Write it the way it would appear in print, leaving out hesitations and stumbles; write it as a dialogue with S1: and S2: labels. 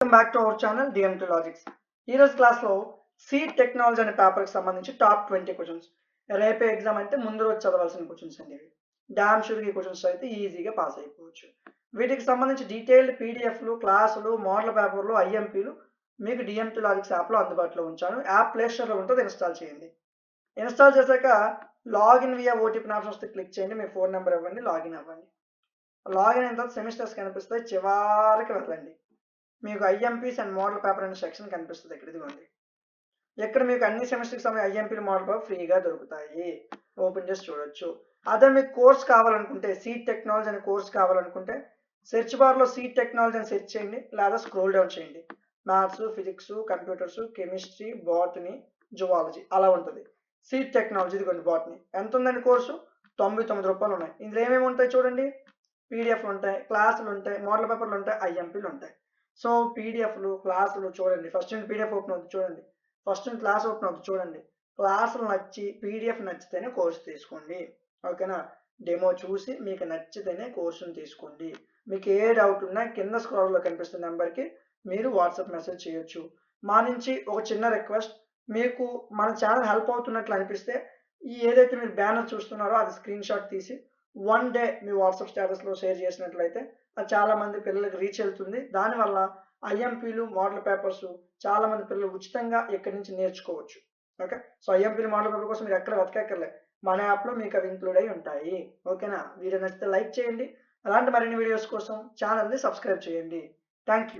S1: Welcome back to our channel DMT logics. ఈరోజు క్లాస్లో seed technology అనే పేపర్కి సంబంధించి టాప్ 20 క్వశ్చన్స్. రేపే ఎగ్జామ్ అంటే ముందు రోజు చదవాల్సిన క్వశ్చన్స్ అండి. డామ్ షూర్ ఈ క్వశ్చన్స్ అయితే ఈజీగా పాస్ అయిపోవచ్చు. వీటికి సంబంధించి డీటెయిల్డ్ పీడిఎఫ్లు, క్లాసులు, మోడల్ పేపర్లు, ఐఎంపీలు మీకు డిఎంటీ లాజిక్స్ యాప్లో అందుబాటులో ఉంచాను. యాప్ ప్లే స్టోర్లో ఉంటుంది, ఇన్స్టాల్ చేయండి. ఇన్స్టాల్ చేశాక లాగిన్ వియా ఓటీపీ ఆప్షన్ వస్తే క్లిక్ చేయండి. మీ ఫోన్ నెంబర్ ఇవ్వండి, లాగిన్ అవ్వండి. లాగిన్ అయిన తర్వాత సెమిస్టర్స్ కనిపిస్తాయి, చివరికి వెళ్ళండి. మీకు ఐఎంపీస్ అండ్ మోడల్ పేపర్ అనే సెక్షన్ కనిపిస్తుంది. ఇక్కడ ఇదిగోండి, ఇక్కడ మీకు అన్ని సెమిస్టర్కి సంబంధించి ఐఎంపీలు మోడల్ పేపర్ ఫ్రీగా దొరుకుతాయి. ఓపెన్ చేసి చూడొచ్చు. అదే మీకు కోర్స్ కావాలనుకుంటే, సీడ్ టెక్నాలజీ అనే కోర్స్ కావాలనుకుంటే సెర్చ్ బార్లో సీడ్ టెక్నాలజీ అని సెర్చ్ చేయండి, లేదా స్క్రోల్ డౌన్ చేయండి. Maths, physics, computers, chemistry, botany, zoology అలా ఉంటుంది. సీడ్ టెక్నాలజీ ఇదిగోండి, బాటనీ. ఎంత ఉందండి కోర్సు? 99 రూపాయలు ఉన్నాయి. ఇందులో ఏమేమి ఉంటాయి చూడండి. పీడిఎఫ్లు ఉంటాయి, క్లాసులు ఉంటాయి, మోడల్ పేపర్లు ఉంటాయి, ఐఎంపీలు ఉంటాయి. సో పీడిఎఫ్లు, క్లాసులు చూడండి. ఫస్ట్ పీడిఎఫ్ ఓపెన్ అవుతుంది చూడండి, ఫస్ట్ క్లాస్ ఓపెన్ అవుతుంది చూడండి. క్లాసులు నచ్చి పీడిఎఫ్ నచ్చితేనే కోర్సు తీసుకోండి, ఓకేనా? డెమో చూసి మీకు నచ్చితేనే కోర్సును తీసుకోండి. మీకు ఏ డౌట్ ఉన్నా కింద స్క్రోల్లో కనిపిస్తున్న నెంబర్కి మీరు వాట్సాప్ మెసేజ్ చేయొచ్చు. మా నుంచి ఒక చిన్న రిక్వెస్ట్, మీకు మన ఛానల్ హెల్ప్ అవుతున్నట్లు అనిపిస్తే ఈ ఏదైతే మీరు బ్యానర్ చూస్తున్నారో అది స్క్రీన్ షాట్ తీసి వన్ డే మీ వాట్సాప్ స్టేటస్లో షేర్ చేసినట్లయితే అది చాలా మంది పిల్లలకి రీచ్ వెళ్తుంది. దానివల్ల ఐఎంపీలు, మోడల్ పేపర్స్ చాలా మంది పిల్లలు ఉచితంగా ఇక్కడి నుంచి నేర్చుకోవచ్చు. ఓకే, సో ఐఎంపీలు, మోడల్ పేపర్ కోసం మీరు ఎక్కడ వెతకక్కర్లే, మన యాప్లో మీకు అవి ఇంక్లూడ్ అయి ఉంటాయి. ఓకేనా? వీడియో నచ్చితే లైక్ చేయండి. అలాంటి మరిన్ని వీడియోస్ కోసం ఛానల్ని సబ్స్క్రైబ్ చేయండి. Thank you.